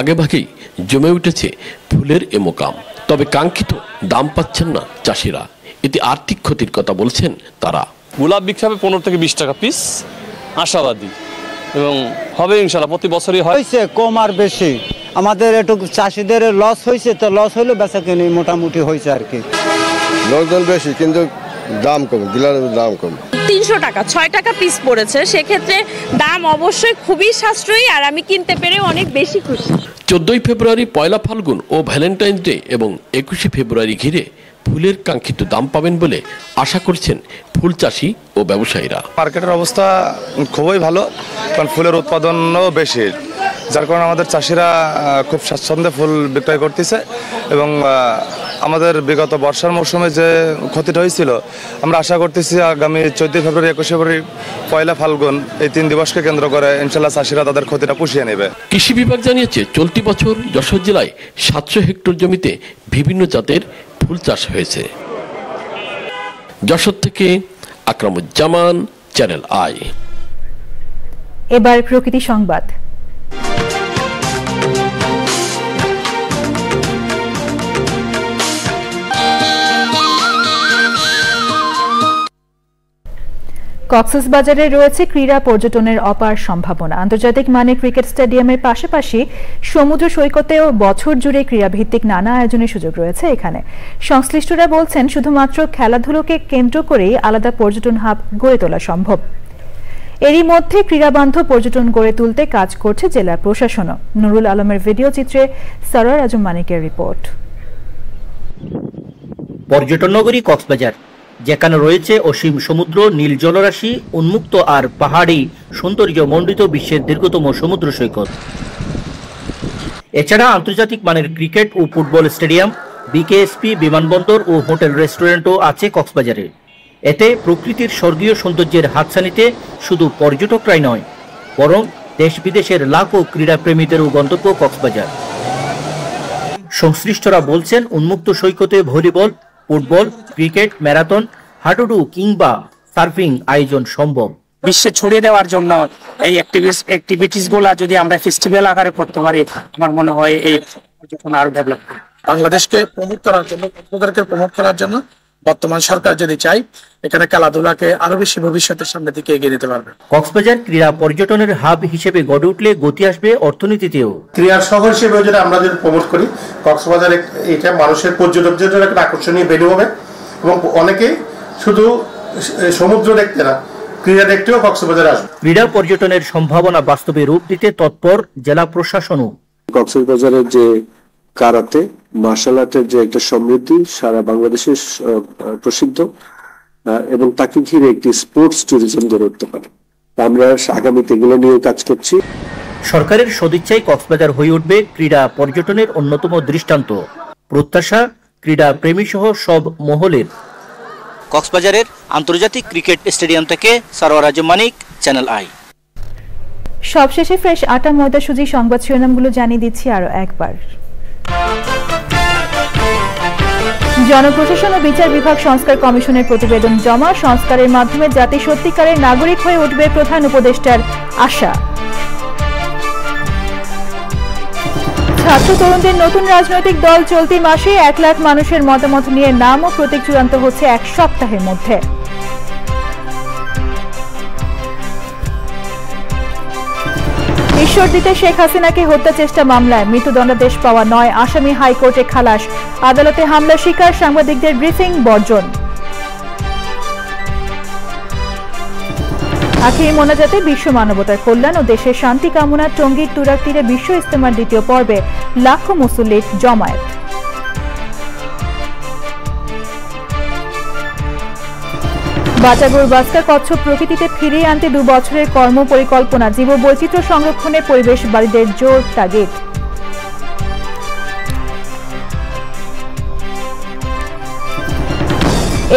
আগেভাগেই জমে উঠেছে ফুলের এ মোকাম। তবে কাঙ্ক্ষিত দাম পাচ্ছেন না চাষিরা। এতে আর্থিক ক্ষতির কথা বলছেন তারা। গোলাপ বিক্রি হবে 15 থেকে 20 টাকা পিস, আশাবাদী এবং হবে ইনশাআল্লাহ। প্রতি বছরই হয়েছে কম আর বেশি, আমাদের একটু চাষিদের লস হয়েছে, তো লস হইলে বেচা কিনি মোটামুটি হয়েছে আর কি। লোকজন বেশি কিন্তু দাম কম, গিলানের দাম কম। 300 টাকা 6 টাকা পিস পড়েছে, সেক্ষেত্রে দাম অবশ্যই খুবই সাশ্রয়ী আর আমি কিনতে পেরে অনেক বেশি খুশি। 14 ফেব্রুয়ারি পয়লা ফাল্গুন ও ভ্যালেন্টাইন্স ডে এবং 21 ফেব্রুয়ারি ঘিরে ফুলের কাঙ্ক্ষিত দাম পাবেন বলে আশা করছেন ফুল চাষি ও ব্যবসায়ীরা। মার্কেটের অবস্থা খুবই ভালো, কারণ ফুলের উৎপাদনও বেশি, যার কারণে আমাদের চাষিরা খুব স্বাচ্ছন্দ্যে ফুল বিক্রয় করতেছে। এবং আমাদের বিগত বর্ষার মৌসুমে যে ক্ষতিটা হয়েছিল, আমরা আশা করতেছি আগামী 14 ফেব্রুয়ারি 21 ফেব্রুয়ারি পয়লা ফাল্গুন এই 3 দিবসকে কেন্দ্র করে ইনশাল্লাহ চাষিরা তাদের ক্ষতিটা পুষিয়ে নেবে। কৃষি বিভাগ জানিয়েছে চলতি বছর যশোর জেলায় 700 হেক্টর জমিতে বিভিন্ন জাতের ফুল চাষ হয়েছে। যশোর থেকে আকরামুজ্জামান, চ্যানেল আই। এবার প্রকৃতি সংবাদ। কক্সবাজারে রয়েছে ক্রীড়া পর্যটনের অপার সম্ভাবনা। আন্তর্জাতিক মানের ক্রিকেট স্টেডিয়ামের পাশাপাশি সমুদ্র সৈকতেও বছর জুড়ে ক্রীড়াভিত্তিক নানা আয়োজনের সুযোগ রয়েছে এখানে। সংশ্লিষ্টরা বলছেন শুধুমাত্র খেলাধুলোকে কেন্দ্র করেই আলাদা পর্যটন হাব গড়ে তোলা সম্ভব। এরই মধ্যে ক্রীড়াবান্ধব পর্যটন গড়ে তুলতে কাজ করছে জেলা প্রশাসনও। নুরুল আলমের ভিডিও চিত্রে সরোয়ার আজম মানিকের রিপোর্ট। পর্যটন নগরী কক্সবাজার, যেখানে রয়েছে অসীম সমুদ্র, নীল জলরাশি, উন্মুক্ত আর পাহাড়ি সৌন্দর্য মণ্ডিত বিশ্বের দীর্ঘতম সমুদ্র সৈকত। এছাড়া আন্তর্জাতিক মানের ক্রিকেট ও ফুটবল স্টেডিয়াম, বিকেএসপি, বিমানবন্দর ও হোটেল রেস্টুরেন্টও আছে কক্সবাজারে। এতে প্রকৃতির স্বর্গীয় সৌন্দর্যের হাতছানিতে শুধু পর্যটকরাই নয়, বরং দেশ বিদেশের লাখো ক্রীড়াপ্রেমীদেরও গন্তব্য কক্সবাজার। সংশ্লিষ্টরা বলছেন উন্মুক্ত সৈকতে ভলিবল, ফুটবল, ক্রিকেট, ম্যারাথন, হাডুডু কিংবা সার্ফিং আয়োজন সম্ভব। বিশ্বে ছড়িয়ে দেওয়ার জন্য এই অ্যাক্টিভিটিস গুলা যদি আমরা ফেস্টিভ্যাল আকারে করতে পারি, আমার মনে হয় এই পর্যটন আরো ডেভেলপ হবে। বাংলাদেশকে প্রমোট করার জন্য, কক্সবাজারকে প্রমোট করার জন্য বর্তমান সরকার যদি চাই, এখানে খেলাধুলাকে আরো বেশি ভবিষ্যতের সামনের দিকে এগিয়ে নিতে পারবে। কক্সবাজার ক্রীড়া পর্যটনের হাব হিসেবে গড়ে উঠলে গতি আসবে অর্থনীতিতেও। ক্রীড়ার শহর হিসেবে যদি আমরা যদি প্রমোট করি, কক্সবাজার এটা মানুষের পর্যটকদের জন্য একটা আকর্ষণীয় ভ্যালু হবে এবং অনেকে শুধু সমুদ্র দেখতে না, ক্রীড়া দেখতেও কক্সবাজার আসবে। ক্রীড়া পর্যটনের সম্ভাবনা বাস্তবে রূপ দিতে তৎপর জেলা প্রশাসনও। কক্সবাজারের যে কারাতে, মার্শাল আর্টের যে একটা সমৃদ্ধি সারা বাংলাদেশে প্রসিদ্ধ, এবং তাকে ঘিরে একটি স্পোর্টস ট্যুরিজম গড়ে উঠতে পারে। আমরা আগামীতে এগুলো নিয়ে কাজ করছি। সরকারের সদিচ্ছায় কক্সবাজার হয়ে উঠবে ক্রীড়া পর্যটনের অন্যতম দৃষ্টান্ত। প্রত্যাশা ক্রীড়া প্রেমী সহ সব মহলের। কক্সবাজারের আন্তর্জাতিক ক্রিকেট স্টেডিয়াম থেকে সরোয়ার আজম মানিক, চ্যানেল আই। সবশেষে ফ্রেশ আটা ময়দা সুজি সংবাদ শিরোনামগুলো জানিয়ে দিচ্ছি আরো একবার। জনপ্রশাসন ও বিচার বিভাগ সংস্কার কমিশনের প্রতিবেদন জমা। সংস্কারের মাধ্যমে জাতি সত্যিকারের নাগরিক হয়ে উঠবে প্রধান উপদেষ্টার আশা। ছাত্র তরুণদের নতুন রাজনৈতিক দল চলতি মাসে 1 লাখ মানুষের মতামত নিয়ে নাম ও প্রতীক চূড়ান্ত হচ্ছে 1 সপ্তাহের মধ্যে। ঈশ্বর দিতে শেখ হাসিনাকে হত্যা চেষ্টা মামলায় মৃত্যুদণ্ডাদেশ পাওয়া 9 আসামি হাইকোর্টে খালাস। আদালতে হামলা শিকার, সাংবাদিকদের ব্রিফিং বর্জন। আখিরি মোনাজাতে বিশ্ব মানবতার কল্যাণ ও দেশের শান্তি কামনা। টঙ্গীর তুরাগ তীরে বিশ্ব ইজতেমার দ্বিতীয় পর্বে লাখো মুসল্লির জমায়েত। বাটাগোর বাস্কা কচ্ছপ প্রকৃতিতে ফিরিয়ে আনতে 2 বছরের কর্ম পরিকল্পনা। জীববৈচিত্র্য সংরক্ষণে পরিবেশবাদীদের জোর তাগিদ।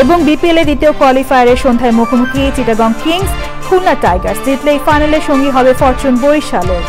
এবং বিপিএল এর দ্বিতীয় কোয়ালিফায়ারের সন্ধ্যায় মুখোমুখি চিটাগং কিংস খুলনা টাইগার্স। জিতলেই ফাইনালে সঙ্গী হবে ফরচুন বরিশালের।